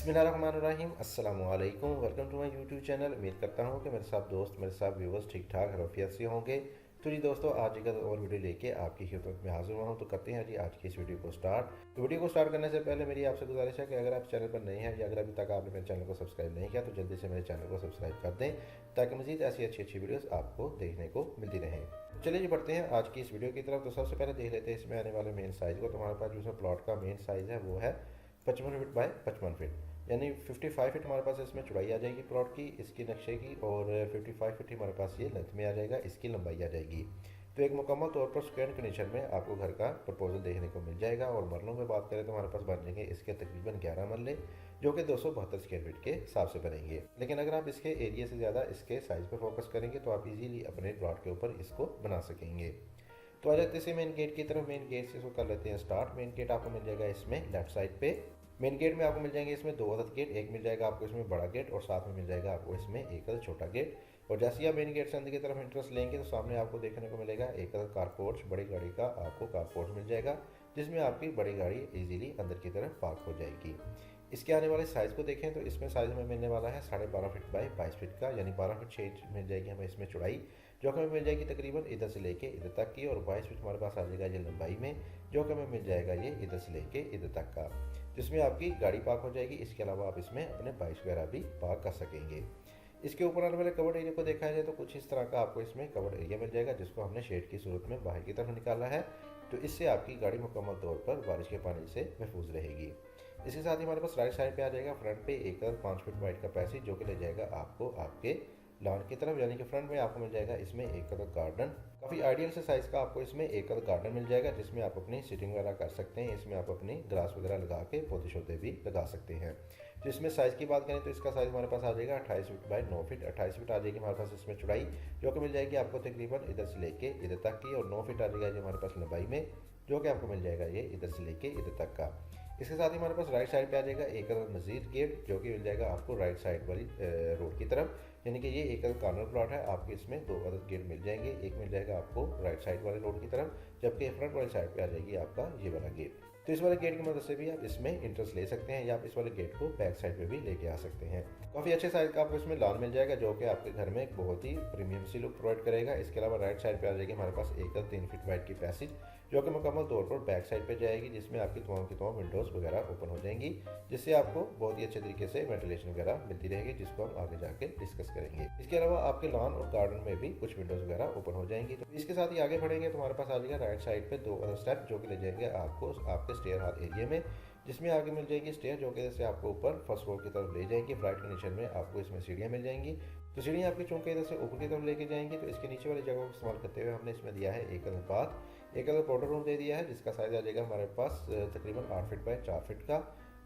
बिस्मिल्लाहिर्रहमानिर्रहीम अस्सलामुअलैकुम। Welcome to my YouTube channel. उम्मीद करता हूँ कि मेरे साथ दोस्त, मेरे साथ व्यूवर्स ठीक ठाक रफियत से होंगे। तो जी दोस्तों, आज एक और वीडियो लेके आपकी खिदमत में हाजिर हुआ हूँ। तो करते हैं जी आज की इस वीडियो को स्टार्ट। तो वीडियो को स्टार्ट करने से पहले मेरी आपसे गुजारिश है कि अगर आप चैनल पर नए हैं या अगर अभी तक आपने मेरे चैनल को सब्सक्राइब नहीं किया तो जल्दी से मेरे चैनल को सब्सक्राइब कर दें ताकि मजीद ऐसी अच्छी अच्छी वीडियोस आपको देखने को मिलती रहें। चलिए जी बढ़ते हैं आज की इस वीडियो की तरफ। तो सबसे पहले देख लेते हैं इसमें आने वाले मेन साइज़ को। तो हमारे पास जो प्लॉट का मेन साइज़ है वो है 55 फीट बाय 55 फीट, यानी 55 फीट हमारे पास इसमें चौड़ाई आ जाएगी प्लॉट की, इसकी नक्शे की, और 55 फीट हमारे पास ये लेंथ में आ जाएगा, इसकी लंबाई आ जाएगी। तो एक मुकम्मल तौर पर स्क्वायर कंडीशन में आपको घर का प्रपोजल देखने को मिल जाएगा। और मरलों में बात करें तो हमारे पास बन जाएंगे इसके तकरीबन 11 मरले, जो कि 272 स्क्वायर फीट के हिसाब से बनेंगे। लेकिन अगर आप इसके एरिया से ज़्यादा इसके साइज़ पर फोकस करेंगे तो आप इजीली अपने प्लॉट के ऊपर इसको बना सकेंगे। तो आ जाते हैं मेन गेट की तरफ। मेन गेट से इसको कर लेते हैं स्टार्ट। मेन गेट आपको मिल जाएगा इसमें लेफ्ट साइड पे। मेन गेट में आपको मिल जाएंगे इसमें दो अदद गेट, एक मिल जाएगा आपको इसमें बड़ा गेट और साथ में मिल जाएगा आपको इसमें एक अदद छोटा गेट। और जैसे ही आप मेन गेट से अंदर की तरफ इंटरेस्ट लेंगे तो सामने आपको देखने को मिलेगा एक अदद कारपोर्च, बड़ी गाड़ी का आपको कारपोर्च मिल जाएगा, जिसमें आपकी बड़ी गाड़ी इजीली अंदर की तरफ पार्क हो जाएगी। इसके आने वाले साइज़ को देखें तो इसमें साइज़ हमें मिलने वाला है 12.5 फीट बाय 22 फीट का, यानी 12 फीट 6 इंच मिल जाएगी हमें इसमें चौड़ाई, जो कि हमें मिल जाएगी तकरीबन इधर से लेके इधर तक की। और 22 फीट हमारे पास आ जाएगा ये लंबाई में, जो कि हमें मिल जाएगा ये इधर से लेके इधर तक का, जिसमें आपकी गाड़ी पार्क हो जाएगी। इसके अलावा आप इसमें अपने बाइक्स वगैरह भी पार्क कर सकेंगे। इसके ऊपर आने वाले कवर्ड एरिया को देखा जाए तो कुछ इस तरह का आपको इसमें कवर्ड एरिया मिल जाएगा, जिसको हमने शेड की सूरत में बाहर की तरफ निकाला है। तो इससे आपकी गाड़ी मुकम्मल तौर पर बारिश के पानी से महफूज रहेगी। इसके साथ ही हमारे पास राइट साइड पे आ जाएगा फ्रंट पे एक 5 फीट वाइड का पैसेज, जो कि ले जाएगा आपको आपके लॉन की तरफ, यानी कि फ्रंट में आपको मिल जाएगा इसमें एक अदद गार्डन। काफ़ी आइडियल से साइज़ का आपको इसमें एक अदद गार्डन मिल जाएगा, जिसमें आप अपनी सीटिंग वगैरह कर सकते हैं। इसमें आप अपनी ग्रास वगैरह लगा के पौधे शौधे भी लगा सकते हैं। जिसमें साइज़ की बात करें तो इसका साइज़ हमारे पास आ जाएगा 28 फीट बाय 9 फीट। 28 फीट आ जाएगी हमारे पास इसमें चौड़ाई, जो कि मिल जाएगी आपको तकरीबन इधर से लेके इधर तक की। और 9 फीट आ जाएगा ये हमारे पास लंबाई में, जो कि आपको मिल जाएगा ये इधर से लेके इधर तक का। इसके साथ ही हमारे पास राइट साइड पे आ जाएगा एक अदद मजीद गेट, जो कि मिल जाएगा आपको राइट साइड वाली रोड की तरफ, यानी कि ये एक अदद कॉर्नर प्लॉट है। आपके इसमें दो अदद गेट मिल जाएंगे, एक मिल जाएगा आपको राइट साइड वाले रोड की तरफ, जबकि फ्रंट वाली साइड पे आ जाएगी आपका ये वाला गेट। तो इस वाले गेट की मदद से भी आप इसमें इंटरेस्ट ले सकते हैं, या आप इस वाले गेट को बैक साइड पे भी लेके आ सकते हैं। काफ़ी अच्छे साइज का आपको इसमें लॉन मिल जाएगा, जो कि आपके घर में एक बहुत ही प्रीमियम सी लुक प्रोवाइड करेगा। इसके अलावा राइट साइड पे आ जाएगी हमारे पास एक 3 फीट वाइड की पैसेज, जो कि मुकम्मल तौर पर बैक साइड पे जाएगी, जिसमें आपकी तमाम की तमाम विंडोज़ वगैरह ओपन हो जाएंगी, जिससे आपको बहुत ही अच्छे तरीके से वेंटिलेशन वगैरह मिलती रहेगी, जिसको हम आगे जाके डिस्कस करेंगे। इसके अलावा आपके लॉन और गार्डन में भी कुछ विंडोज़ वगैरह ओपन हो जाएंगी। तो इसके साथ ही आगे बढ़ेंगे तो हमारे पास आ जाएगा राइट साइड पे दो अदर स्टेप, जो कि ले जाएंगे आपको आपके स्टेयर हाल एरिया में, जिसमें आगे मिल जाएगी स्टेयर, जो कि जैसे आपको ऊपर फर्स्ट फ्लोर की तरफ ले जाएंगी। फ्लाइट कंडीशन में आपको इसमें सीढ़ियाँ मिल जाएंगी। तो सीढ़ियाँ आपकी चूंकि इधर से ऊपर की तरफ लेके जाएंगी, तो इसके नीचे वाली जगह को इस्तेमाल करते हुए हमने इसमें दिया है एक अदर बाथ, एक अदर पाउडर रूम दे दिया है, जिसका साइज आ जाएगा हमारे पास तकरीबन 8 फीट बाय 4 फीट का।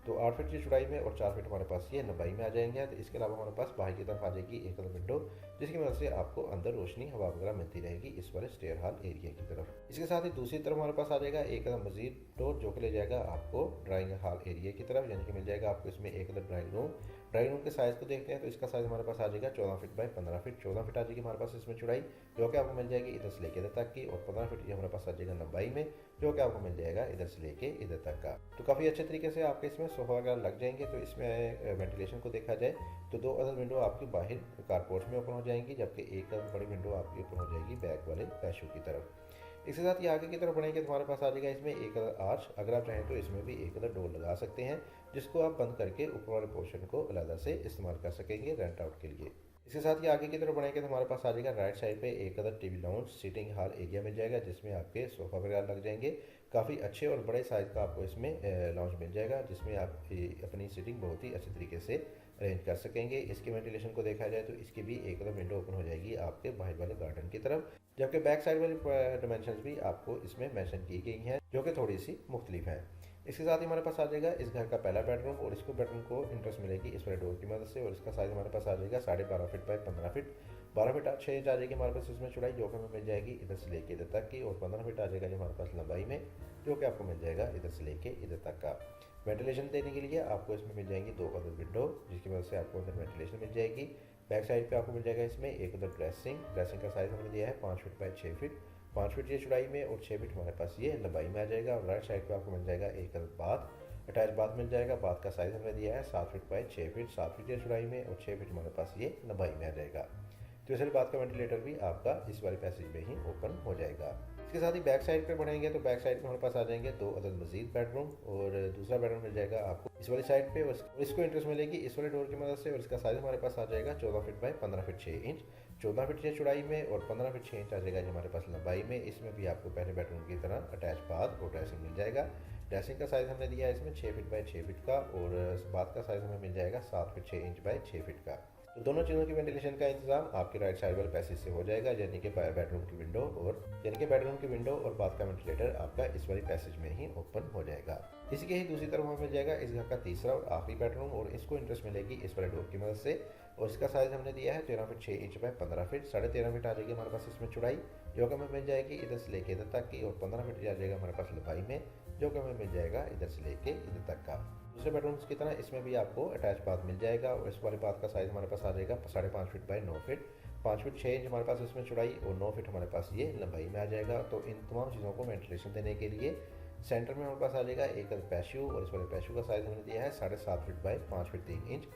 तो 8 फीट की चौड़ाई में और 4 फीट हमारे पास ये लंबाई में आ जाएंगे। तो इसके अलावा हमारे पास बाहर की तरफ आ जाएगी एक अदर विंडो, जिसकी वजह से आपको अंदर रोशनी हवा वगैरह मिलती रहेगी इस वाले स्टेयर हॉल एरिया की तरफ। इसके साथ ही दूसरी तरफ हमारे पास आ जाएगा एक अदर मजीद डोर, जो कि ले जाएगा आपको ड्राइंग हॉल एरिया की तरफ, यानी कि मिल जाएगा आपको इसमें एक other drawing room. Drawing room के साइज़ को देखते हैं तो इसका साइज़ हमारे पास आ जाएगा 14 फीट बाय 15 फीट। 14 फीट आ जाएगी हमारे पास इसमें चौड़ाई, जो कि आपको मिल जाएगी इधर से लेके इधर तक की, और 15 फीट ये हमारे पास आ जाएगा लंबाई में, जो कि आपको मिल जाएगा इधर से लेके इधर तक का। तो काफ़ी अच्छे तरीके से आपके इसमें सोफा वगैरह लग जाएंगे। तो इसमें वेंटिलेशन को देखा जाए तो दो अदर विंडो आपकी बाहर कारपोर्च में ओपन हो जाएंगी, जबकि एक अदर बड़ी विंडो आपकी ओपन हो जाएगी बैक वाले पैशो की तरफ। इसके साथ ही आगे की तरफ बढ़ेंगे तो हमारे पास आ जाएगा इसमें एक अदर आर्च। अगर आप चाहें तो इसमें भी एक अदर डोर लगा सकते हैं, जिसको आप बंद करके ऊपर वाले पोर्शन को अलग से इस्तेमाल कर सकेंगे रेंट आउट के लिए। इसके साथ ही आगे की तरफ बढ़ेंगे तो हमारे पास आ जाएगा राइट साइड पे एक other TV lounge seating hall area मिल जाएगा, जिसमें आपके सोफा वगैरह लग जाएंगे। काफ़ी अच्छे और बड़े साइज़ का आपको इसमें लाउंज मिल जाएगा, जिसमें आप अपनी सीटिंग बहुत ही अच्छे तरीके से अरेंज कर सकेंगे। इसके वेंटिलेशन को देखा जाए तो इसकी भी एक अदर विंडो ओपन हो जाएगी आपके बाहर वाले गार्डन की तरफ, जबकि बैक साइड वाली डायमेंशंस भी आपको इसमें मेंशन की गई हैं, जो कि थोड़ी सी मुख्तलिफ हैं। इसके साथ ही हमारे पास आ जाएगा इस घर का पहला बेडरूम, और इसको बेडरूम को इंटरेस्ट मिलेगी इस वाले डोर की मदद से। और इसका साइज़ हमारे पास आ जाएगा 12.5 feet by 15 feet. 12 feet 6 inch आ जाएगी हमारे पास इसमें चौड़ाई, जो कि हमें मिल जाएगी इधर से लेके इधर तक की, और 15 फीट आ जाएगा जो हमारे पास लंबाई में, जो कि आपको मिल जाएगा इधर से लेके इधर तक का। वेंटिलेशन देने के लिए आपको इसमें मिल जाएंगी दो अदर विंडो, जिसकी वजह से आपको अंदर वेंटिलेशन मिल जाएगी। बैक साइड पे आपको मिल जाएगा इसमें एक अदर ड्रेसिंग का साइज़ हमने दिया है 5 फीट बाय 6 फीट। 5 फीट ये चौड़ाई में और 6 फीट हमारे पास ये लंबाई में आ जाएगा। और राइट साइड पे आपको मिल जाएगा एक अदर बाथ। अटैच बाथ मिल जाएगा। बाथ का साइज़ हमने दिया है 7 फीट बाई 6 फीट, 7 फीट ये चौड़ाई में और 6 फीट हमारे पास ये लंबाई में आ जाएगा। तीसरी बात का वेंटिलेटर भी आपका इस वाले पैसेज में ही ओपन हो जाएगा। इसके साथ ही बैक साइड पे बढ़ेंगे तो बैक साइड में हमारे पास आ जाएंगे 2 अदद मजीद बेडरूम और दूसरा बेडरूम मिल जाएगा आपको इस वाली साइड पे और इसको इंटरेस्ट मिलेगी इस वाले डोर की मदद से। और इसका साइज हमारे पास आ जाएगा 14 feet by 15 feet 6 inch, 14 feet 6 चौड़ाई में और 15 फीट 6 इंच आ जाएगा हमारे पास लंबाई में। इसमें भी आपको पहले बेडरूम की तरह अटैच बाथ और ड्रेसिंग मिल जाएगा। ड्रेसिंग का साइज़ हमने दिया है इसमें 6 फीट बाई 6 फीट का और बाथ का साइज़ हमें मिल जाएगा 7 फीट 6 इंच बाई 6 फीट का। तो दोनों चीज़ों की वेंटिलेशन का इंतजाम आपके राइट साइड वाले पैसेज से हो जाएगा, यानी कि बेडरूम की विंडो और बाथ का वेंटिलेटर आपका इस वाली पैसेज में ही ओपन हो जाएगा। इसी के ही दूसरी तरफ हमें मिल जाएगा इस घर का तीसरा और आखिरी बेडरूम और इसको इंटरेस्ट मिलेगी इस वाले डोर की मदद से। और इसका साइज़ हमने दिया है 13 feet 6 inch by 15 feet, 13.5 feet आ जाएगी हमारे पास इसमें चौड़ाई, जो कि हमें मिल जाएगी इधर से लेके इधर तक की, और 15 फीट आ जाएगा हमारे पास लंबाई में, जो कि हमें मिल जाएगा इधर से लेके इधर तक का। दूसरे बेडरूम्स की तरह इसमें भी आपको अटैच बाथ मिल जाएगा और इस वाले बाथ का साइज़ हमारे पास आ जाएगा 5.5 feet by 9 feet, 5 feet 6 inch हमारे पास इसमें चौड़ाई और 9 फीट हमारे पास ये लंबाई में आ जाएगा। तो इन तमाम चीज़ों को वेंटिलेशन देने के लिए सेंटर में हमारे पास आ जाएगा एक पैशू और इस वाले पैशू का साइज़ हमने दिया है 7.5 feet by 5 feet 3 inch,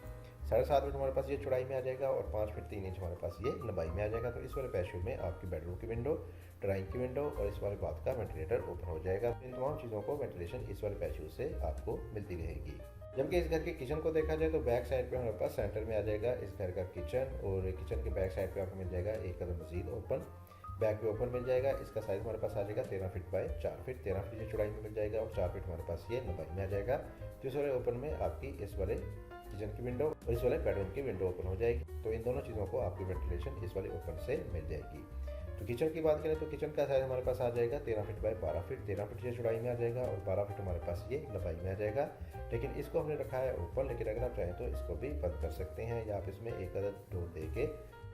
7.5 feet हमारे पास ये चौड़ाई में आ जाएगा और 5 फीट 3 इंच हमारे पास ये लंबाई में आ जाएगा। तो इस वाले पैशू में आपकी बेडरूम की विंडो, ड्राइंग की विंडो और इस वाले बाथ का वेंटिलेटर ओपन हो जाएगा। इन तमाम चीज़ों को वेंटिलेशन इस वाले पैशू से आपको मिलती रहेगी। जबकि इस घर के किचन को देखा जाए तो बैक साइड पे हमारे पास सेंटर में आ जाएगा इस घर का किचन और किचन के बैक साइड पे आपको मिल जाएगा एक कदम मजीद ओपन, बैक पे ओपन मिल जाएगा। इसका साइज़ हमारे पास आ जाएगा 13 फीट बाई 4 फीट, 13 फीट ये चौड़ाई में मिल जाएगा और 4 फीट हमारे पास ये लंबाई में आ जाएगा। तो इस वाले ओपन में आपकी इस वाले किचन की विंडो और इस वाले बेडरूम की विंडो ओपन हो जाएगी। तो इन दोनों चीज़ों को आपकी वेंटिलेशन इस वाले ओपन से मिल जाएगी। तो किचन की बात करें तो किचन का साइज़ हमारे पास आ जाएगा 13 फीट बाई 12 फीट, 13 फीट ये चौड़ाई में आ जाएगा और 12 फीट हमारे पास ये लंबाई में आ जाएगा। लेकिन इसको हमने रखा है ओपन, लेकिन अगर आप चाहें तो इसको भी बंद कर सकते हैं या आप इसमें एक अदद डोर दे के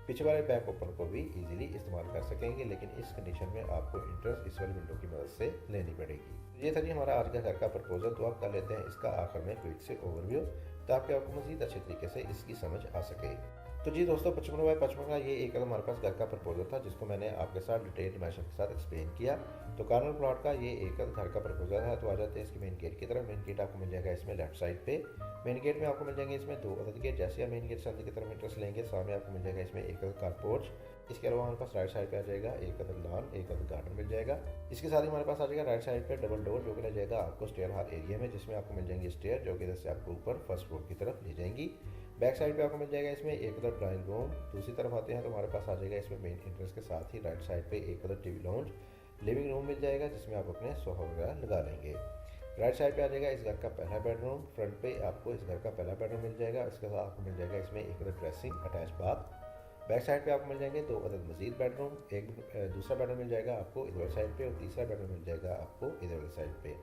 पीछे वाले बैक ओपन को भी इजीली इस्तेमाल कर सकेंगे। लेकिन इस कंडीशन में आपको इंटरेस्ट इस वाली विंडो की मदद से लेनी पड़ेगी। ये था जी हमारा आज का घर का प्रपोजल। तो आप कर लेते हैं इसका आखिर में क्विक से ओवरव्यू, ताकि आपको मजीद अच्छे तरीके से इसकी समझ आ सके। तो जी दोस्तों 55 बाई 55 का ये एक हमारे पास घर का प्रपोजल था, जिसको मैंने आपके साथ डिटेल डिमेंशन के साथ एक्सप्लेन किया। तो कार्नर प्लॉट का ये एक घर का प्रपोजल है। तो आ जाते हैं इसके मेन गेट की तरफ। मेन गेट आपको मिल जाएगा इसमें लेफ्ट साइड पे। मेन गेट में आपको मिल जाएंगे इसमें 2 अदद गेट। जैसे आप मेन गेट से अंदर की तरफ इंटरेस्ट लेंगे, सामने आपको मिल जाएगा इसमें एक अदद कार पोर्च। इसके अलावा हमारे पास राइट साइड पे आ जाएगा एक अदद लॉन, एक अदद गार्डन मिल जाएगा। इसके साथ ही हमारे पास आ जाएगा राइट साइड पे डबल डोर, जो कि ले जाएगा आपको स्टेयर हॉल एरिया में, जिसमें आपको मिल जाएंगे स्टेयर जो कि इधर से आपको ऊपर फर्स्ट फ्लोर की तरफ ले जाएंगी। बैक साइड पे आपको मिल जाएगा इसमें एक अदर ड्राइंग रूम। दूसरी तरफ आते हैं तो हमारे पास आ जाएगा इसमें मेन एंट्रेंस के साथ ही राइट साइड पे एक other TV lounge, living room मिल जाएगा, जिसमें आप अपने सोफा वगैरह लगा लेंगे। राइट साइड पे आ जाएगा इस घर का पहला बेडरूम। फ्रंट पे आपको इस घर का पहला बेडरूम मिल जाएगा। इसके साथ आपको मिल जाएगा इसमें एक other dressing attach bath. Back side पे आपको मिल जाएंगे 2 अदद मजीद बेडरूम। एक दूसरा बेडरूम मिल जाएगा आपको इधर साइड पे और तीसरा बेडरूम मिल जाएगा आपको इधर वाली साइड पे।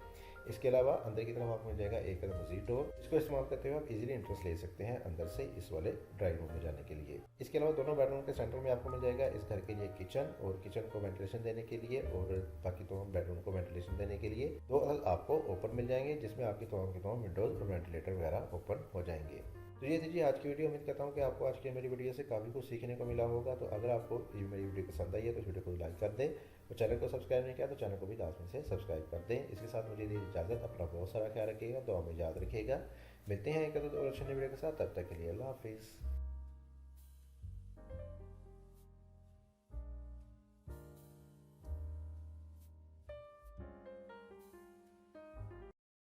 इसके अलावा अंदर की तरफ आपको मिल जाएगा एक अदद मजीद डोर, जिसको इस्तेमाल करते हुए आप इजीली इंटरेस्ट ले सकते हैं अंदर से इस वाले ड्राइंग रूम में जाने के लिए। इसके अलावा दोनों बेडरूम के सेंटर में आपको मिल जाएगा इस घर के लिए किचन और किचन को वेंटिलेशन देने के लिए और बाकी दोनों बेडरूम को वेंटिलेशन देने के लिए 2 अदद आपको ओपन मिल जाएंगे, जिसमें आपकी तमाम विंडोज और वेंटिलेटर वगैरह ओपन हो जाएंगे। तो ये थी जी आज की वीडियो। उम्मीद करता हूँ कि आपको आज की मेरी वीडियो से काफ़ी कुछ सीखने को मिला होगा। तो अगर आपको ये मेरी वीडियो पसंद आई है तो इस वीडियो को लाइक कर दें और चैनल को सब्सक्राइब नहीं किया तो चैनल को भी लाजमी से सब्सक्राइब कर दें। इसके साथ मुझे दी इजाज़त। अपना बहुत सारा ख्याल रखिएगा, दुआ में याद रखिएगा। मिलते हैं एक और अच्छी वीडियो के साथ, तब तक के लिए अल्लाह हाफिज़।